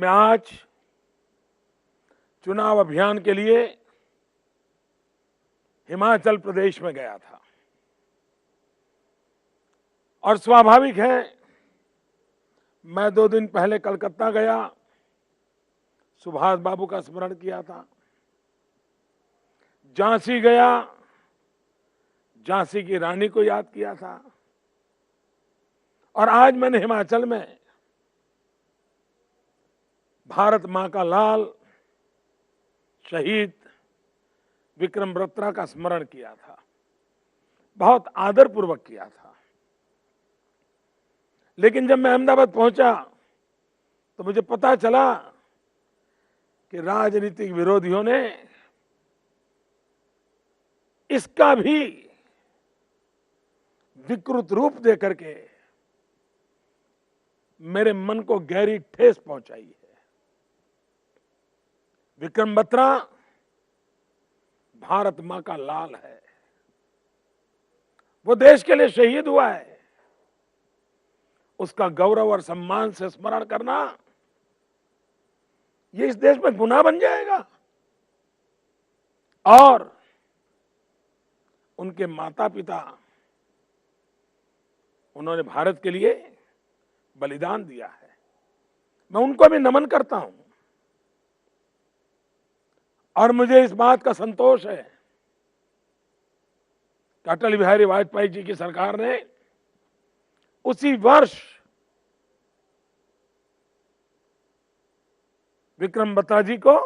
मैं आज चुनाव अभियान के लिए हिमाचल प्रदेश में गया था और स्वाभाविक है, मैं 2 दिन पहले कलकत्ता गया, सुभाष बाबू का स्मरण किया था। झांसी गया, झांसी की रानी को याद किया था। और आज मैंने हिमाचल में भारत मां का लाल शहीद विक्रम बत्रा का स्मरण किया था, बहुत आदरपूर्वक किया था। लेकिन जब मैं अहमदाबाद पहुंचा तो मुझे पता चला कि राजनीतिक विरोधियों ने इसका भी विकृत रूप देकर के मेरे मन को गहरी ठेस पहुंचाई है। विक्रम बत्रा भारत मां का लाल है, वो देश के लिए शहीद हुआ है। उसका गौरव और सम्मान से स्मरण करना ये इस देश में गुनाह बन जाएगा। और उनके माता पिता, उन्होंने भारत के लिए बलिदान दिया है, मैं उनको भी नमन करता हूं। और मुझे इस बात का संतोष है कि अटल बिहारी वाजपेयी जी की सरकार ने उसी वर्ष विक्रम बत्रा जी को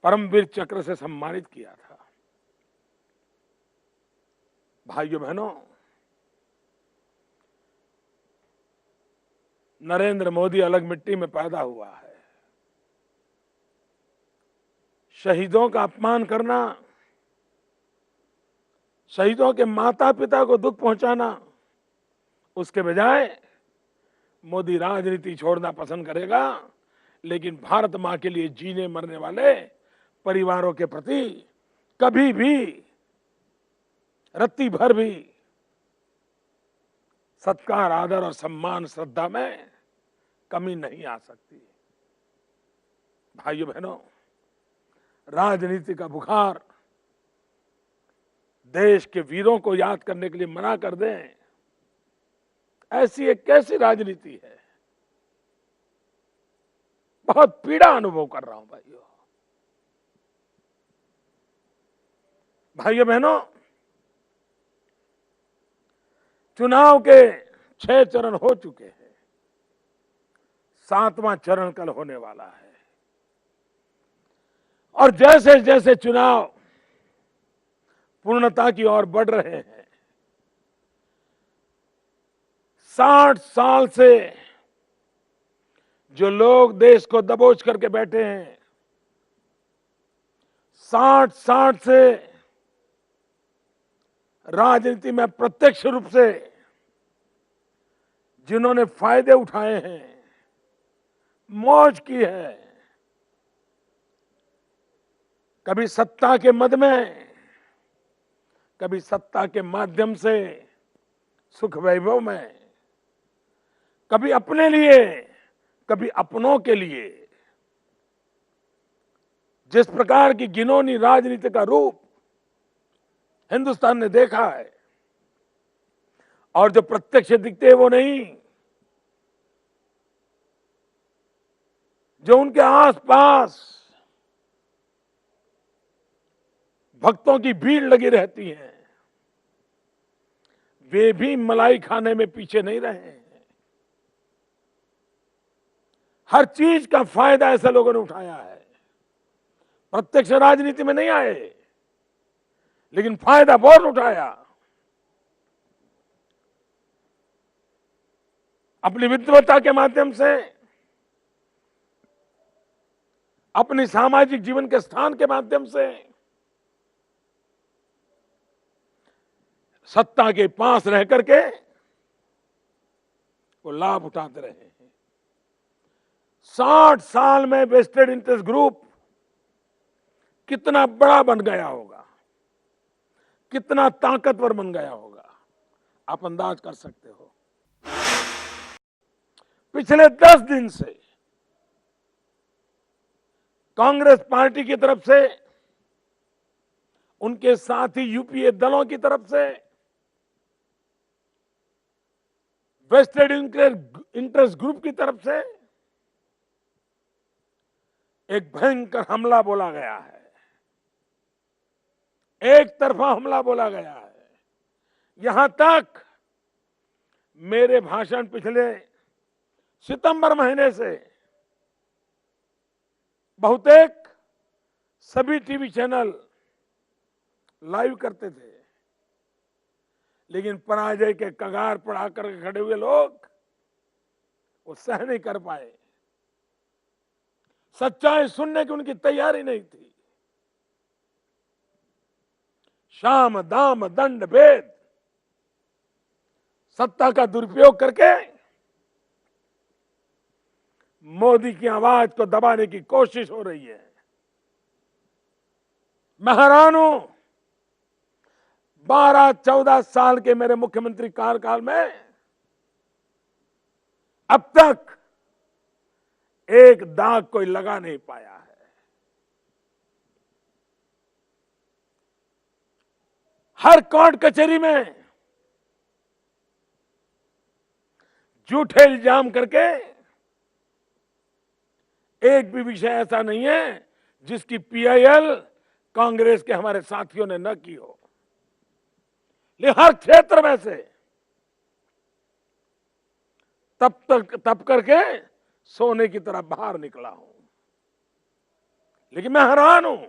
परमवीर चक्र से सम्मानित किया था। भाइयों बहनों, नरेंद्र मोदी अलग मिट्टी में पैदा हुआ है। शहीदों का अपमान करना, शहीदों के माता पिता को दुख पहुंचाना, उसके बजाय मोदी राजनीति छोड़ना पसंद करेगा, लेकिन भारत मां के लिए जीने मरने वाले परिवारों के प्रति कभी भी रत्ती भर भी सत्कार, आदर और सम्मान, श्रद्धा में कमी नहीं आ सकती। भाइयों बहनों, राजनीति का बुखार देश के वीरों को याद करने के लिए मना कर दें, ऐसी एक कैसी राजनीति है। बहुत पीड़ा अनुभव कर रहा हूं भाइयों। भाइयों बहनों, चुनाव के 6 चरण हो चुके हैं, 7वां चरण कल होने वाला है। और जैसे जैसे चुनाव पूर्णता की ओर बढ़ रहे हैं, 60 साल से जो लोग देश को दबोच करके बैठे हैं, 60 से राजनीति में प्रत्यक्ष रूप से जिन्होंने फायदे उठाए हैं, मौज की है, कभी सत्ता के मद में, कभी सत्ता के माध्यम से सुख वैभव में, कभी अपने लिए, कभी अपनों के लिए, जिस प्रकार की घिनौनी राजनीति का रूप हिंदुस्तान ने देखा है, और जो प्रत्यक्ष दिखते हैं वो नहीं, जो उनके आसपास भक्तों की भीड़ लगी रहती है, वे भी मलाई खाने में पीछे नहीं रहे हैं। हर चीज का फायदा ऐसे लोगों ने उठाया है। प्रत्यक्ष राजनीति में नहीं आए, लेकिन फायदा बहुत उठाया। अपनी विद्वता के माध्यम से, अपनी सामाजिक जीवन के स्थान के माध्यम से, सत्ता के पास रह करके वो लाभ उठाते रहे हैं। 60 साल में वेस्टेड इंटरेस्ट ग्रुप कितना बड़ा बन गया होगा, कितना ताकतवर बन गया होगा, आप अंदाज कर सकते हो। पिछले 10 दिन से कांग्रेस पार्टी की तरफ से, उनके साथी यूपीए दलों की तरफ से, वेस्टेड इंटरेस्ट ग्रुप की तरफ से एक भयंकर हमला बोला गया है, एक तरफा हमला बोला गया है। यहां तक मेरे भाषण पिछले सितंबर महीने से बहुतेक सभी टीवी चैनल लाइव करते थे, लेकिन पराजय के कगार पर आकर खड़े हुए लोग वो सह नहीं कर पाए। सच्चाई सुनने की उनकी तैयारी नहीं थी। शाम दाम दंड भेद सत्ता का दुरुपयोग करके मोदी की आवाज को दबाने की कोशिश हो रही है। मैं हैरान हूं, 12-14 साल के मेरे मुख्यमंत्री कार्यकाल में अब तक एक दाग कोई लगा नहीं पाया है। हर कोर्ट कचहरी में झूठे इल्जाम करके एक भी विषय ऐसा नहीं है जिसकी पीआईएल कांग्रेस के हमारे साथियों ने न की हो, लेकिन हर क्षेत्र में से तब करके सोने की तरह बाहर निकला हूं। लेकिन मैं हैरान हूं,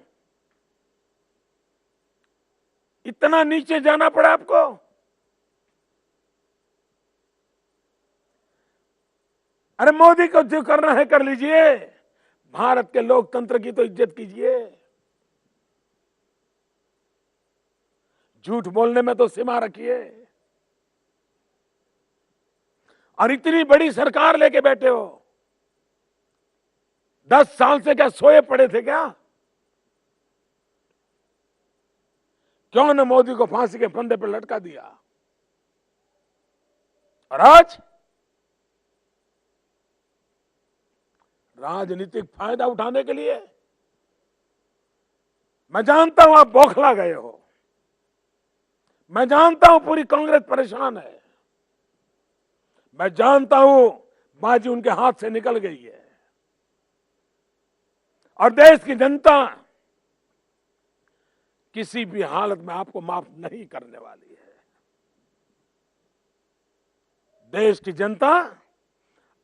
इतना नीचे जाना पड़ा आपको। अरे मोदी को जो करना है कर लीजिए, भारत के लोकतंत्र की तो इज्जत कीजिए। झूठ बोलने में तो सीमा रखिए। और इतनी बड़ी सरकार लेके बैठे हो, 10 साल से क्या सोए पड़े थे क्या? क्यों न मोदी को फांसी के फंदे पर लटका दिया? और आज राजनीतिक फायदा उठाने के लिए, मैं जानता हूं आप बौखला गए हो, मैं जानता हूं पूरी कांग्रेस परेशान है, मैं जानता हूं बाजी उनके हाथ से निकल गई है, और देश की जनता किसी भी हालत में आपको माफ नहीं करने वाली है। देश की जनता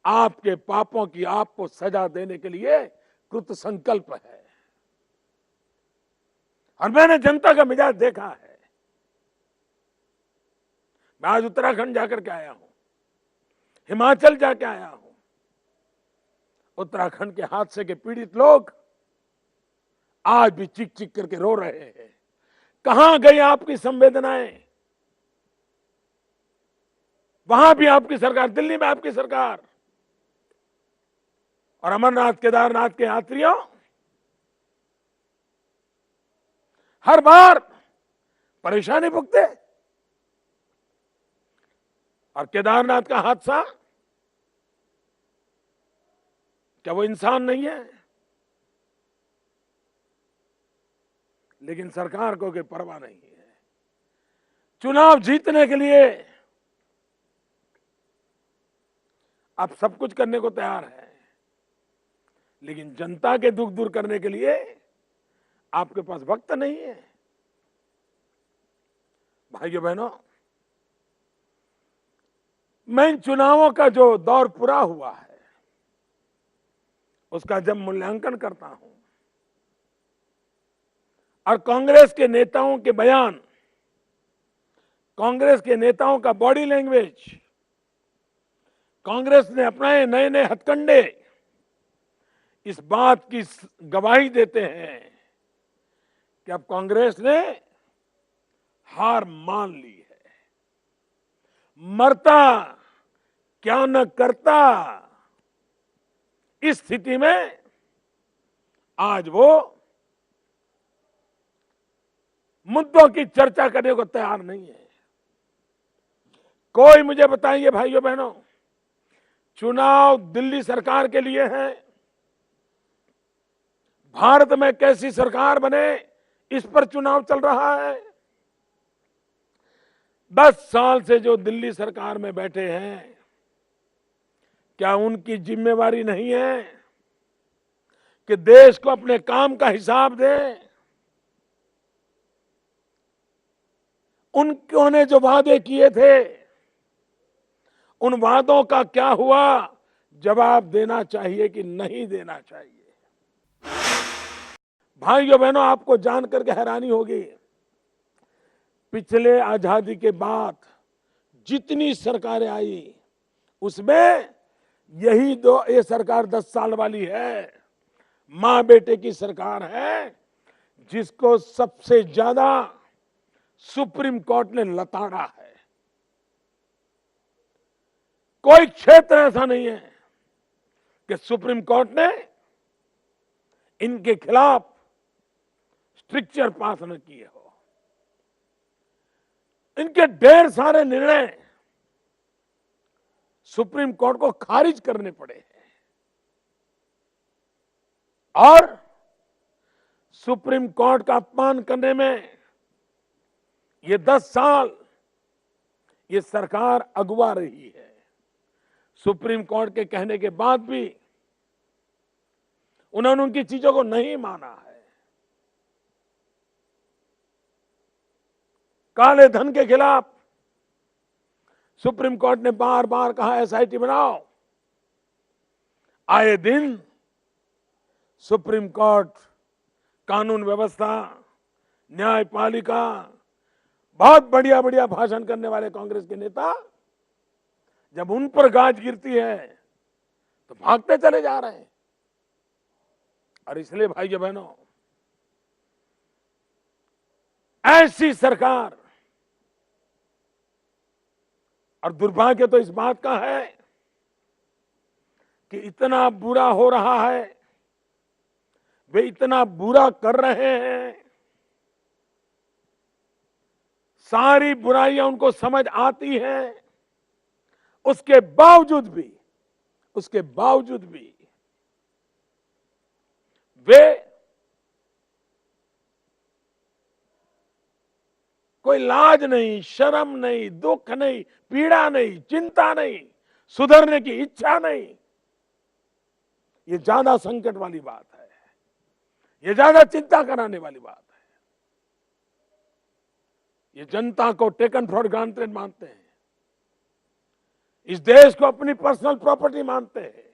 आपके पापों की आपको सजा देने के लिए कृत संकल्प है। और मैंने जनता का मिजाज देखा है। मैं आज उत्तराखंड जाकर के आया हूं, हिमाचल जाके आया हूं। उत्तराखंड के हादसे के पीड़ित लोग आज भी चिक चिक करके रो रहे हैं। कहां गई आपकी संवेदनाएं? वहां भी आपकी सरकार, दिल्ली में आपकी सरकार, और अमरनाथ केदारनाथ के यात्रियों हर बार परेशानी भुगते। और केदारनाथ का हादसा, क्या वो इंसान नहीं है? लेकिन सरकार को कोई परवाह नहीं है। चुनाव जीतने के लिए आप सब कुछ करने को तैयार है, लेकिन जनता के दुख दूर करने के लिए आपके पास वक्त नहीं है। भाइयों बहनों, मैं इन चुनावों का जो दौर पूरा हुआ है उसका जब मूल्यांकन करता हूं और कांग्रेस के नेताओं के बयान, कांग्रेस के नेताओं का बॉडी लैंग्वेज, कांग्रेस ने अपनाए नए नए हथकंडे इस बात की गवाही देते हैं कि अब कांग्रेस ने हार मान ली है। मरता क्या न करता, इस स्थिति में आज वो मुद्दों की चर्चा करने को तैयार नहीं है। कोई मुझे बताइए भाइयों बहनों, चुनाव दिल्ली सरकार के लिए है। भारत में कैसी सरकार बने, इस पर चुनाव चल रहा है। 10 साल से जो दिल्ली सरकार में बैठे हैं, क्या उनकी जिम्मेवारी नहीं है कि देश को अपने काम का हिसाब दें? उन्होंने जो वादे किए थे, उन वादों का क्या हुआ, जवाब देना चाहिए कि नहीं देना चाहिए। भाइयों बहनों, आपको जानकर के हैरानी होगी, पिछले आजादी के बाद जितनी सरकारें आई, उसमें ये सरकार 10 साल वाली है, मां बेटे की सरकार है, जिसको सबसे ज्यादा सुप्रीम कोर्ट ने लताड़ा है। कोई क्षेत्र ऐसा नहीं है कि सुप्रीम कोर्ट ने इनके खिलाफ स्ट्रिक्चर पास न किए हो। इनके ढेर सारे निर्णय सुप्रीम कोर्ट को खारिज करने पड़े हैं और सुप्रीम कोर्ट का अपमान करने में ये 10 साल ये सरकार अगुवा रही है। सुप्रीम कोर्ट के कहने के बाद भी उन्होंने उनकी चीजों को नहीं माना है। काले धन के खिलाफ सुप्रीम कोर्ट ने बार बार कहा एसआईटी बनाओ। आए दिन सुप्रीम कोर्ट, कानून व्यवस्था, न्यायपालिका, बहुत बढ़िया बढ़िया भाषण करने वाले कांग्रेस के नेता, जब उन पर गाज गिरती है तो भागते चले जा रहे हैं। और इसलिए भाइयों बहनों, ऐसी सरकार, और दुर्भाग्य तो इस बात का है कि इतना बुरा हो रहा है, वे इतना बुरा कर रहे हैं, सारी बुराइयां उनको समझ आती हैं, उसके बावजूद भी वे कोई लाज नहीं, शर्म नहीं, दुख नहीं, पीड़ा नहीं, चिंता नहीं, सुधरने की इच्छा नहीं। ये ज्यादा संकट वाली बात है, ये ज्यादा चिंता कराने वाली बात है। ये जनता को टेकन फॉर ग्रांटेड मानते हैं, इस देश को अपनी पर्सनल प्रॉपर्टी मानते हैं,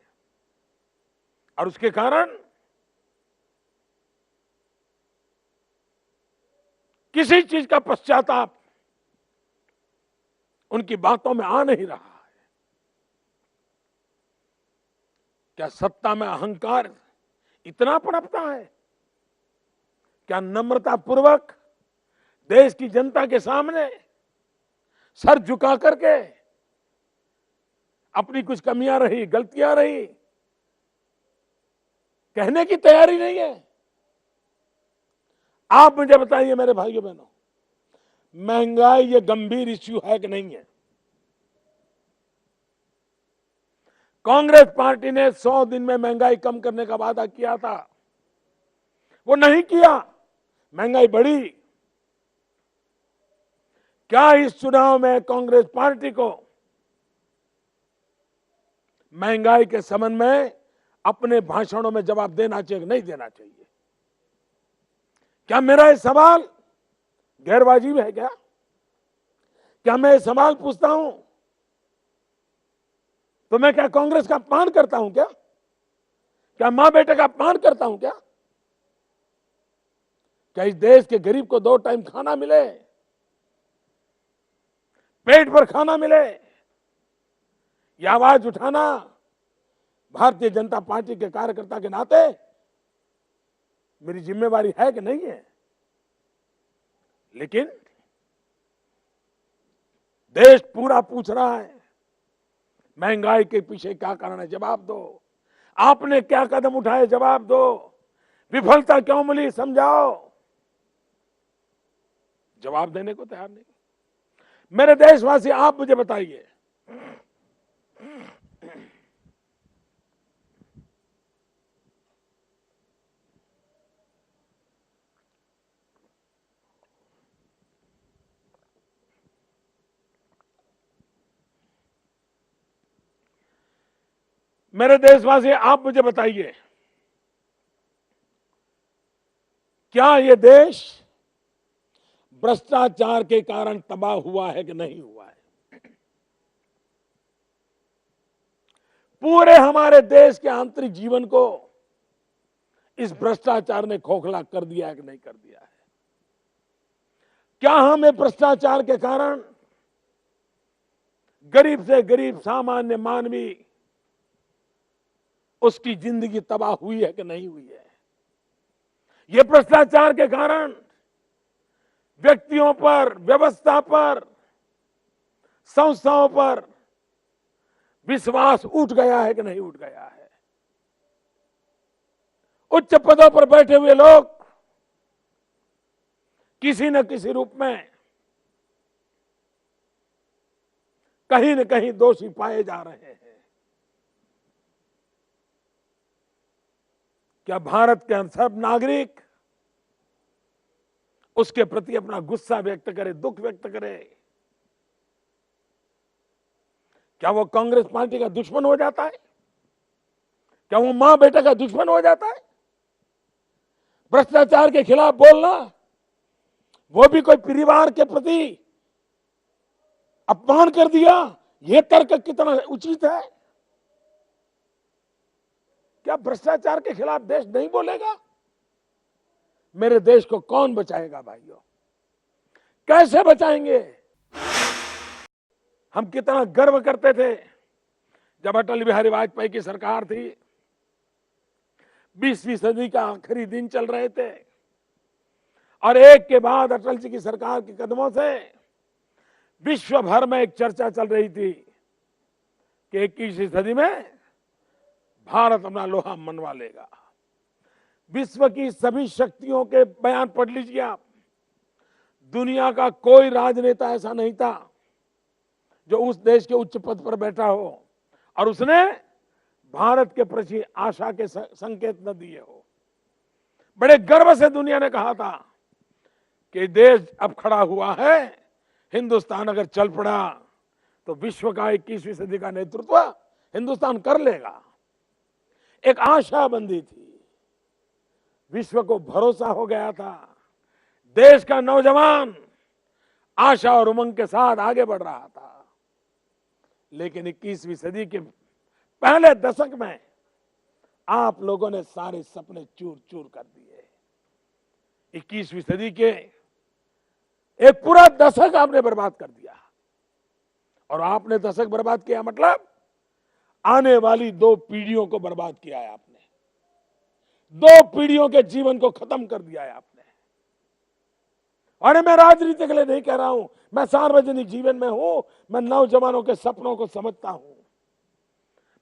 और उसके कारण किसी चीज का पश्चाताप उनकी बातों में आ नहीं रहा है। क्या सत्ता में अहंकार इतना पनपता है? क्या नम्रता पूर्वक देश की जनता के सामने सर झुका करके अपनी कुछ कमियां रही, गलतियां रही, कहने की तैयारी नहीं है? आप मुझे बताइए मेरे भाइयों बहनों, महंगाई ये गंभीर इश्यू है कि नहीं है? कांग्रेस पार्टी ने 100 दिन में महंगाई कम करने का वादा किया था, वो नहीं किया, महंगाई बढ़ी। क्या इस चुनाव में कांग्रेस पार्टी को महंगाई के संबंध में अपने भाषणों में जवाब देना चाहिए कि नहीं देना चाहिए? क्या मेरा ये सवाल गैरवाजिब है? क्या मैं ये सवाल पूछता हूं तो मैं क्या कांग्रेस का अपमान करता हूं? क्या मां बेटे का अपमान करता हूं? क्या इस देश के गरीब को 2 टाइम खाना मिले, पेट भर खाना मिले, यह आवाज उठाना भारतीय जनता पार्टी के कार्यकर्ता के नाते मेरी जिम्मेवारी है कि नहीं है? लेकिन देश पूरा पूछ रहा है, महंगाई के पीछे क्या कारण है? जवाब दो। आपने क्या कदम उठाए? जवाब दो। विफलता क्यों मिली? समझाओ। जवाब देने को तैयार नहीं। मेरे देशवासी, आप मुझे बताइए, मेरे देशवासी, आप मुझे बताइए, क्या ये देश भ्रष्टाचार के कारण तबाह हुआ है कि नहीं हुआ है? पूरे हमारे देश के आंतरिक जीवन को इस भ्रष्टाचार ने खोखला कर दिया है कि नहीं कर दिया है? क्या हमें भ्रष्टाचार के कारण गरीब से गरीब सामान्य मानवी उसकी जिंदगी तबाह हुई है कि नहीं हुई है? यह भ्रष्टाचार के कारण व्यक्तियों पर, व्यवस्था पर, संस्थाओं पर विश्वास उठ गया है कि नहीं उठ गया है? उच्च पदों पर बैठे हुए लोग किसी न किसी रूप में कहीं न कहीं दोषी पाए जा रहे हैं। क्या भारत के सब नागरिक उसके प्रति अपना गुस्सा व्यक्त करे, दुख व्यक्त करे? क्या वो कांग्रेस पार्टी का दुश्मन हो जाता है? क्या वो मां बेटा का दुश्मन हो जाता है? भ्रष्टाचार के खिलाफ बोलना, वो भी कोई परिवार के प्रति अपमान कर दिया, यह तर्क कितना उचित है? क्या भ्रष्टाचार के खिलाफ देश नहीं बोलेगा? मेरे देश को कौन बचाएगा भाइयों? कैसे बचाएंगे? हम कितना गर्व करते थे जब अटल बिहारी वाजपेयी की सरकार थी, 20वीं सदी का आखिरी दिन चल रहे थे और एक के बाद अटल जी की सरकार के कदमों से विश्व भर में एक चर्चा चल रही थी कि 21वीं सदी में भारत अपना लोहा मनवा लेगा। विश्व की सभी शक्तियों के बयान पढ़ लीजिए आप। दुनिया का कोई राजनेता ऐसा नहीं था जो उस देश के उच्च पद पर बैठा हो और उसने भारत के प्रति आशा के संकेत न दिए हो। बड़े गर्व से दुनिया ने कहा था कि देश अब खड़ा हुआ है, हिंदुस्तान अगर चल पड़ा तो विश्व का 21वीं सदी का नेतृत्व हिंदुस्तान कर लेगा। एक आशा बंधी थी, विश्व को भरोसा हो गया था, देश का नौजवान आशा और उमंग के साथ आगे बढ़ रहा था। लेकिन 21वीं सदी के पहले दशक में आप लोगों ने सारे सपने चूर चूर कर दिए। 21वीं सदी के एक पूरा दशक आपने बर्बाद कर दिया। और आपने दशक बर्बाद किया मतलब आने वाली 2 पीढ़ियों को बर्बाद किया है आपने। 2 पीढ़ियों के जीवन को खत्म कर दिया है आपने। और मैं राजनीति के लिए नहीं कह रहा हूं, मैं सार्वजनिक जीवन में हूं, मैं नौजवानों के सपनों को समझता हूं,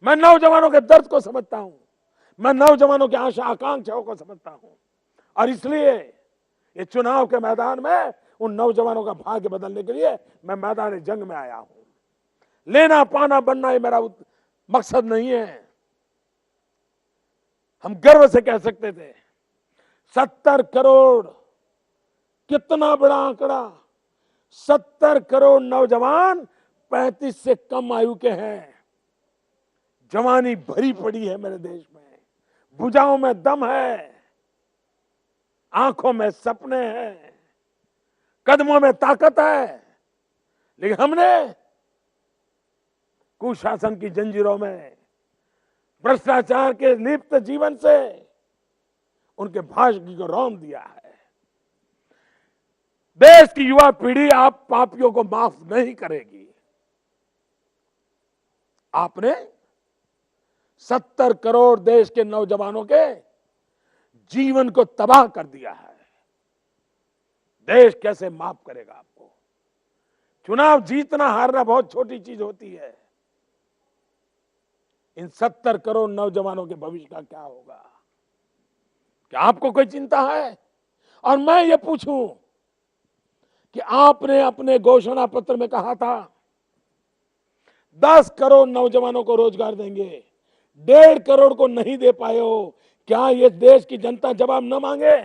मैं नौजवानों के दर्द को समझता हूं, मैं नौजवानों की आशा आकांक्षाओं को समझता हूं। और इसलिए ये चुनाव के मैदान में उन नौजवानों का भाग्य बदलने के लिए मैं मैदान जंग में आया हूं। लेना पाना बनना ये मेरा मकसद नहीं है। हम गर्व से कह सकते थे 70 करोड़, कितना बड़ा आंकड़ा, 70 करोड़ नौजवान 35 से कम आयु के हैं। जवानी भरी पड़ी है मेरे देश में, भुजाओं में दम है, आंखों में सपने हैं, कदमों में ताकत है। लेकिन हमने कुशासन की जंजीरों में, भ्रष्टाचार के लिप्त जीवन से उनके भाग्य को रौंद दिया है। देश की युवा पीढ़ी आप पापियों को माफ नहीं करेगी। आपने 70 करोड़ देश के नौजवानों के जीवन को तबाह कर दिया है। देश कैसे माफ करेगा आपको? चुनाव जीतना हारना बहुत छोटी चीज होती है। इन 70 करोड़ नौजवानों के भविष्य का क्या होगा? क्या आपको कोई चिंता है? और मैं ये पूछूं कि आपने अपने घोषणा पत्र में कहा था 10 करोड़ नौजवानों को रोजगार देंगे, 1.5 करोड़ को नहीं दे पाए हो। क्या ये देश की जनता जवाब न मांगे?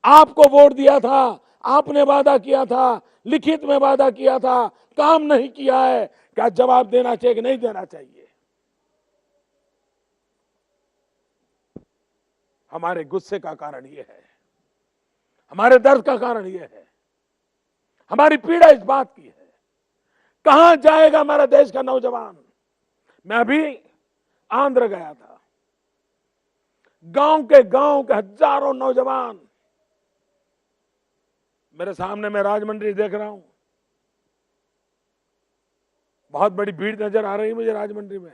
आपको वोट दिया था, आपने वादा किया था, लिखित में वादा किया था, काम नहीं किया है। क्या जवाब देना चाहिए कि नहीं देना चाहिए? हमारे गुस्से का कारण ये है, हमारे दर्द का कारण ये है, हमारी पीड़ा इस बात की है। कहां जाएगा हमारा देश का नौजवान? मैं अभी आंध्र गया था, गांव के हजारों नौजवान, मेरे सामने मैं राजमंड्री देख रहा हूं, बहुत बड़ी भीड़ नजर आ रही है मुझे राजमंड्री में।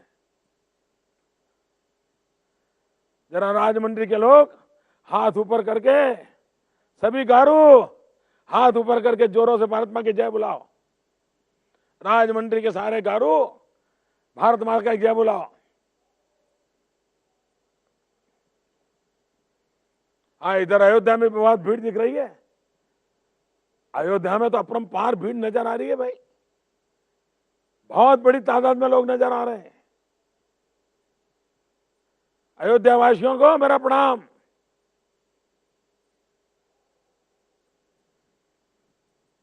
जरा राजमंड्री के लोग हाथ ऊपर करके, सभी गारू हाथ ऊपर करके जोरों से भारत मां की जय बुलाओ। राजमंड्री के सारे गारू भारत मां का जय बुलाओ। हाँ, इधर अयोध्या में बहुत भीड़ दिख रही है। अयोध्या में तो अपरंपार भीड़ नजर आ रही है भाई, बहुत बड़ी तादाद में लोग नजर आ रहे हैं। अयोध्या वासियों को मेरा प्रणाम।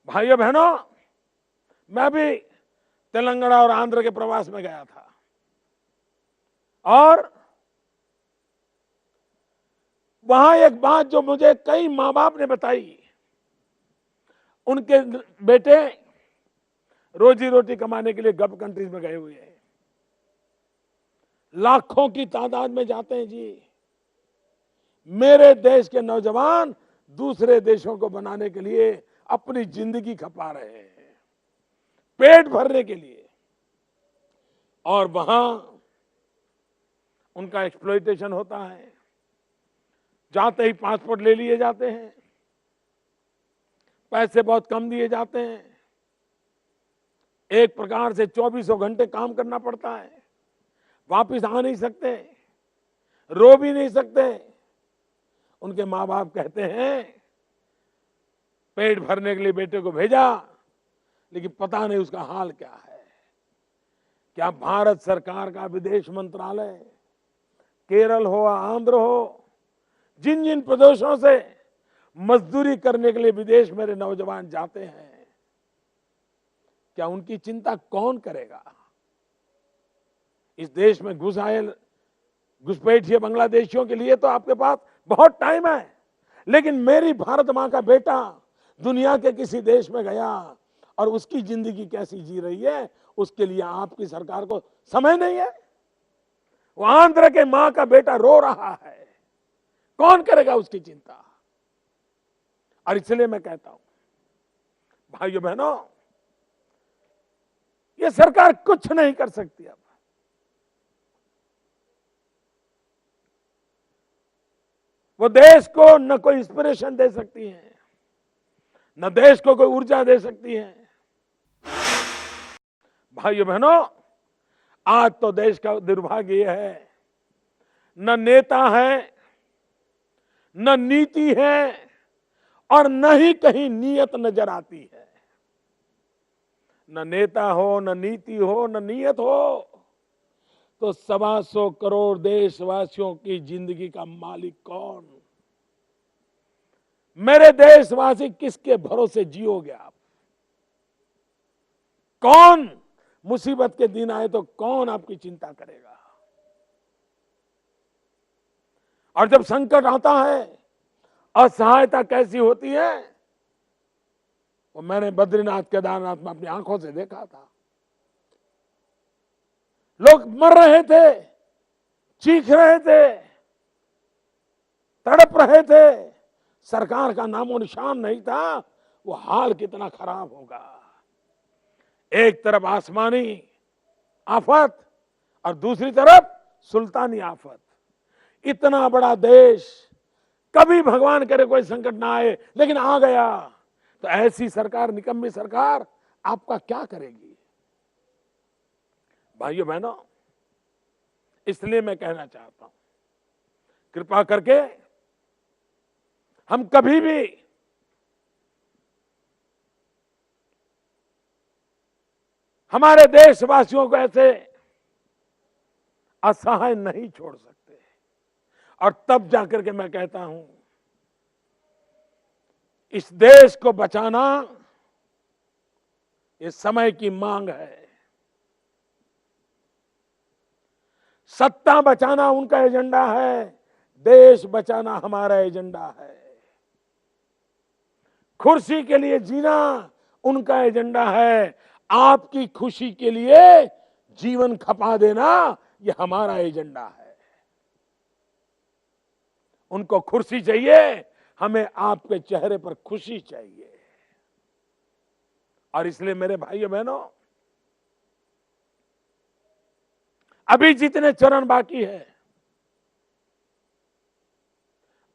भाइयों बहनों, मैं भी तेलंगाना और आंध्र के प्रवास में गया था और वहां एक बात जो मुझे कई मां बाप ने बताई, उनके बेटे रोजी रोटी कमाने के लिए गल्फ कंट्रीज में गए हुए हैं, लाखों की तादाद में जाते हैं जी। मेरे देश के नौजवान दूसरे देशों को बनाने के लिए अपनी जिंदगी खपा रहे हैं, पेट भरने के लिए, और वहां उनका एक्सप्लॉइटेशन होता है। जाते ही पासपोर्ट ले लिए जाते हैं, पैसे बहुत कम दिए जाते हैं, एक प्रकार से 24 घंटे काम करना पड़ता है, वापिस आ नहीं सकते, रो भी नहीं सकते। उनके माँ बाप कहते हैं पेट भरने के लिए बेटे को भेजा, लेकिन पता नहीं उसका हाल क्या है। क्या भारत सरकार का विदेश मंत्रालय, केरल हो आंध्र हो, जिन जिन प्रदेशों से मजदूरी करने के लिए विदेश मेरे नौजवान जाते हैं, क्या उनकी चिंता कौन करेगा? इस देश में घुस आए घुसपैठिए बांग्लादेशियों के लिए तो आपके पास बहुत टाइम है, लेकिन मेरी भारत मां का बेटा दुनिया के किसी देश में गया और उसकी जिंदगी कैसी जी रही है, उसके लिए आपकी सरकार को समय नहीं है। वो आंध्र के मां का बेटा रो रहा है, कौन करेगा उसकी चिंता? और इसलिए मैं कहता हूं भाइयों बहनों, ये सरकार कुछ नहीं कर सकती। अब वो देश को न कोई इंस्पिरेशन दे सकती है, न देश को कोई ऊर्जा दे सकती है। भाइयों बहनों, आज तो देश का दुर्भाग्य यह है, न नेता है, न नीति है, और न ही कहीं नीयत नजर आती है। न नेता हो, न नीति हो, न नीयत हो, तो 125 करोड़ देशवासियों की जिंदगी का मालिक कौन? मेरे देशवासी किसके भरोसे जियोगे आप? कौन मुसीबत के दिन आए तो कौन आपकी चिंता करेगा? और जब संकट आता है, असहायता कैसी होती है, वो मैंने बद्रीनाथ केदारनाथ में अपनी आंखों से देखा था। लोग मर रहे थे, चीख रहे थे, तड़प रहे थे, सरकार का नामो निशान नहीं था। वो हाल कितना खराब होगा। एक तरफ आसमानी आफत और दूसरी तरफ सुल्तानी आफत। इतना बड़ा देश, कभी भगवान करे कोई संकट ना आए, लेकिन आ गया तो ऐसी सरकार, निकम्मी सरकार, आपका क्या करेगी? भाइयों बहनों, इसलिए मैं कहना चाहता हूं, कृपा करके हम कभी भी हमारे देशवासियों को ऐसे असहाय नहीं छोड़ सकते। और तब जाकर के मैं कहता हूं, इस देश को बचाना ये समय की मांग है। सत्ता बचाना उनका एजेंडा है, देश बचाना हमारा एजेंडा है, खुशी के लिए जीना उनका एजेंडा है, आपकी खुशी के लिए जीवन खपा देना ये हमारा एजेंडा है। उनको खुशी चाहिए, हमें आपके चेहरे पर खुशी चाहिए। और इसलिए मेरे भाइयों बहनों, अभी जितने चरण बाकी है,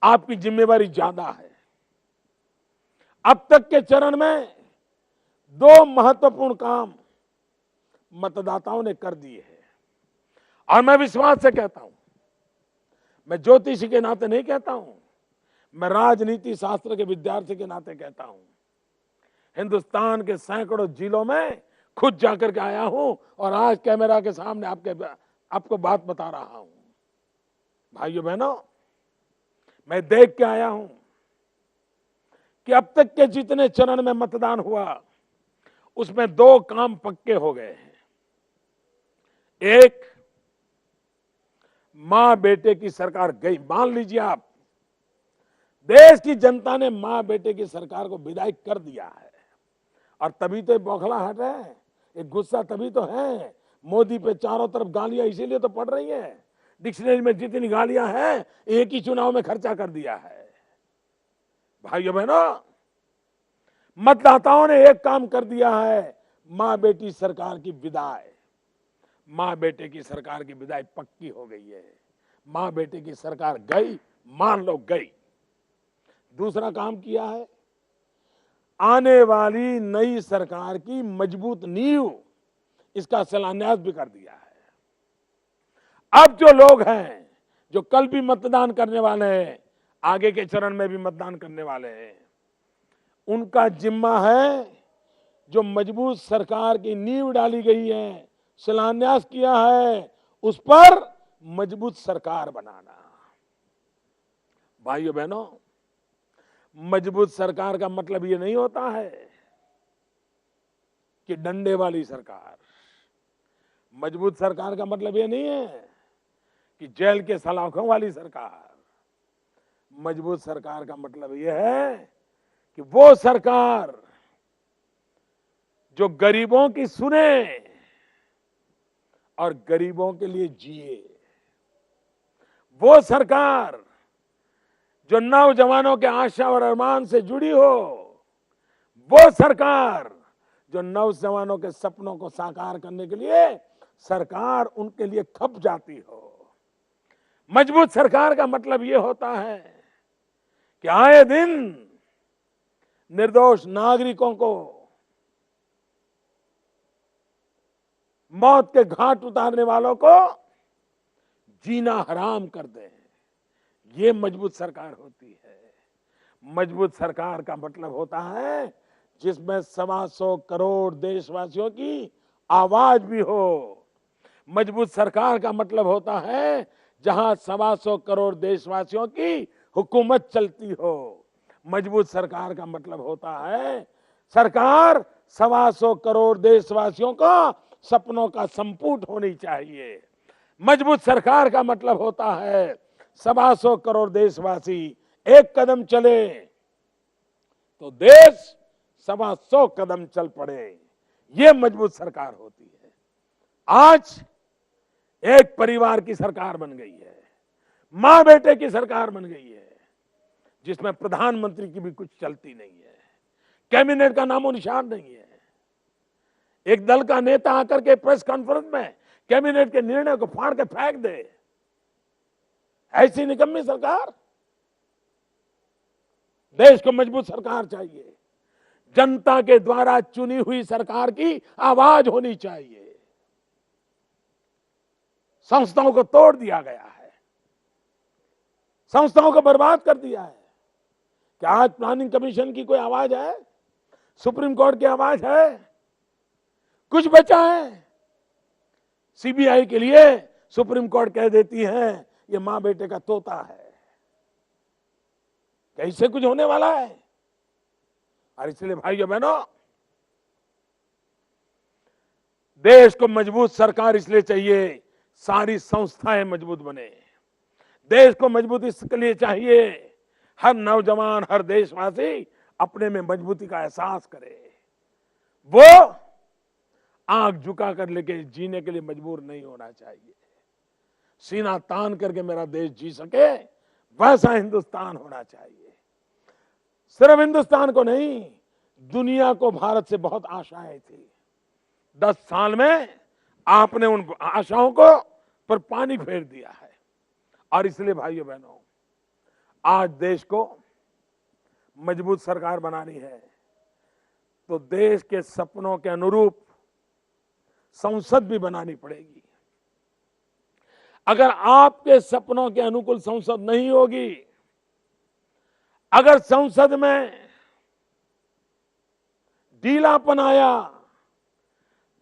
आपकी जिम्मेवारी ज्यादा है। अब तक के चरण में 2 महत्वपूर्ण काम मतदाताओं ने कर दिए हैं, और मैं विश्वास से कहता हूं, मैं ज्योतिषी के नाते नहीं कहता हूं, मैं राजनीति शास्त्र के विद्यार्थी के नाते कहता हूं। हिंदुस्तान के सैकड़ों जिलों में खुद जाकर के आया हूं और आज कैमरा के सामने आपको बात बता रहा हूं। भाइयों बहनों, मैं देख के आया हूं कि अब तक के जितने चरण में मतदान हुआ उसमें 2 काम पक्के हो गए हैं। एक, मां बेटे की सरकार गई। मान लीजिए आप, देश की जनता ने मां बेटे की सरकार को विदाई कर दिया है, और तभी तो बौखलाहट है, एक गुस्सा तभी तो है। मोदी पे चारों तरफ गालियां इसीलिए तो पड़ रही हैं। डिक्शनरी में जितनी गालियां हैं एक ही चुनाव में खर्चा कर दिया है। भाइयों बहनों, मतदाताओं ने एक काम कर दिया है, मां बेटी सरकार की विदाई। मां बेटे की सरकार की विदाई पक्की हो गई है। मां बेटे की सरकार गई, मान लो गई। दूसरा काम किया है, आने वाली नई सरकार की मजबूत नींव, इसका शिलान्यास भी कर दिया है। अब जो लोग हैं, जो कल भी मतदान करने वाले हैं, आगे के चरण में भी मतदान करने वाले हैं, उनका जिम्मा है, जो मजबूत सरकार की नींव डाली गई है, शिलान्यास किया है, उस पर मजबूत सरकार बनाना। भाइयों बहनों, मजबूत सरकार का मतलब ये नहीं होता है कि डंडे वाली सरकार। मजबूत सरकार का मतलब ये नहीं है कि जेल के सलाखों वाली सरकार। मजबूत सरकार का मतलब ये है कि वो सरकार जो गरीबों की सुने और गरीबों के लिए जिए। वो सरकार जो नौजवानों के आशा और अरमान से जुड़ी हो। वो सरकार जो नौजवानों के सपनों को साकार करने के लिए सरकार उनके लिए खप जाती हो। मजबूत सरकार का मतलब यह होता है कि आए दिन निर्दोष नागरिकों को मौत के घाट उतारने वालों को जीना हराम कर दे। ये मजबूत सरकार होती है। मजबूत सरकार का मतलब होता है जिसमें 125 करोड़ देशवासियों की आवाज भी हो। मजबूत सरकार का मतलब होता है जहां 125 करोड़ देशवासियों की हुकूमत चलती हो। मजबूत सरकार का मतलब होता है सरकार 125 करोड़ देशवासियों का सपनों का संपुट होनी चाहिए। मजबूत सरकार का मतलब होता है 125 करोड़ देशवासी एक कदम चले तो देश 125 कदम चल पड़े। ये मजबूत सरकार होती है। आज एक परिवार की सरकार बन गई है, मां बेटे की सरकार बन गई है, जिसमें प्रधानमंत्री की भी कुछ चलती नहीं है, कैबिनेट का नामो निशान नहीं है। एक दल का नेता आकर के प्रेस कॉन्फ्रेंस में कैबिनेट के निर्णय को फाड़ के फेंक दे। ऐसी निकम्मी सरकार। देश को मजबूत सरकार चाहिए। जनता के द्वारा चुनी हुई सरकार की आवाज होनी चाहिए। संस्थाओं को तोड़ दिया गया है, संस्थाओं को बर्बाद कर दिया है। क्या आज प्लानिंग कमीशन की कोई आवाज है? सुप्रीम कोर्ट की आवाज है? कुछ बचा है? सीबीआई के लिए सुप्रीम कोर्ट कह देती है ये मां बेटे का तोता है। क्या इससे कुछ होने वाला है? और इसलिए भाइयों बहनों, देश को मजबूत सरकार इसलिए चाहिए सारी संस्थाएं मजबूत बने, देश को मजबूती इसके लिए चाहिए हर नौजवान, हर देशवासी अपने में मजबूती का एहसास करे। वो आंख झुका कर लेके जीने के लिए मजबूर नहीं होना चाहिए। सीना तान करके मेरा देश जी सके वैसा हिंदुस्तान होना चाहिए। सिर्फ हिंदुस्तान को नहीं, दुनिया को भारत से बहुत आशाएं थी। 10 साल में आपने उन आशाओं को पर पानी फेर दिया है। और इसलिए भाइयों बहनों, आज देश को मजबूत सरकार बनानी है तो देश के सपनों के अनुरूप संसद भी बनानी पड़ेगी। अगर आपके सपनों के अनुकूल संसद नहीं होगी, अगर संसद में ढीलापन आया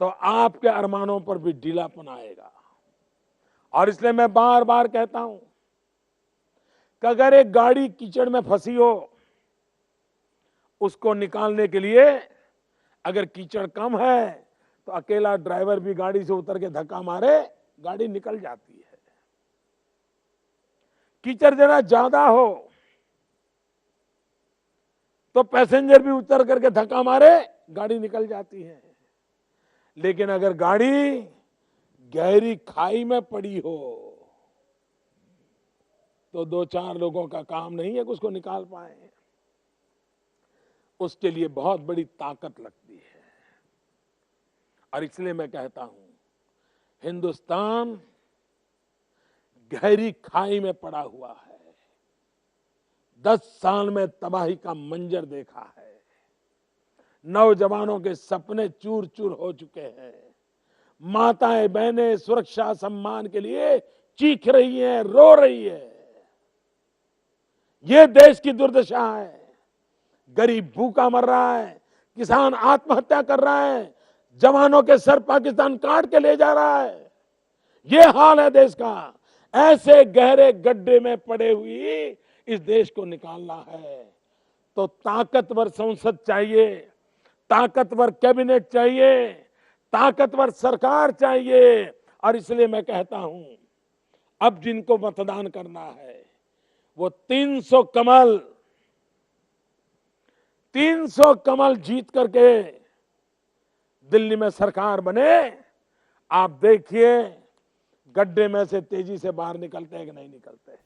तो आपके अरमानों पर भी ढीलापन आएगा। और इसलिए मैं बार बार कहता हूं कि अगर एक गाड़ी कीचड़ में फंसी हो, उसको निकालने के लिए अगर कीचड़ कम है तो अकेला ड्राइवर भी गाड़ी से उतर के धक्का मारे, गाड़ी निकल जाती है। कीचड़ जरा ज्यादा हो तो पैसेंजर भी उतर करके धक्का मारे, गाड़ी निकल जाती है। लेकिन अगर गाड़ी गहरी खाई में पड़ी हो तो 2-4 लोगों का काम नहीं है कि उसको निकाल पाए। उसके लिए बहुत बड़ी ताकत लगती है। और इसलिए मैं कहता हूं, हिंदुस्तान गहरी खाई में पड़ा हुआ है। 10 साल में तबाही का मंजर देखा है। नौजवानों के सपने चूर चूर हो चुके हैं। माताएं बहनें सुरक्षा सम्मान के लिए चीख रही हैं, रो रही है। ये देश की दुर्दशा है। गरीब भूखा मर रहा है, किसान आत्महत्या कर रहा है, जवानों के सर पाकिस्तान काट के ले जा रहा है। ये हाल है देश का। ऐसे गहरे गड्ढे में पड़े हुई इस देश को निकालना है तो ताकतवर संसद चाहिए, ताकतवर कैबिनेट चाहिए, ताकतवर सरकार चाहिए। और इसलिए मैं कहता हूं, अब जिनको मतदान करना है वो 300 कमल जीत करके दिल्ली में सरकार बने। आप देखिए गड्ढे में से तेजी से बाहर निकलते हैं कि नहीं निकलते हैं।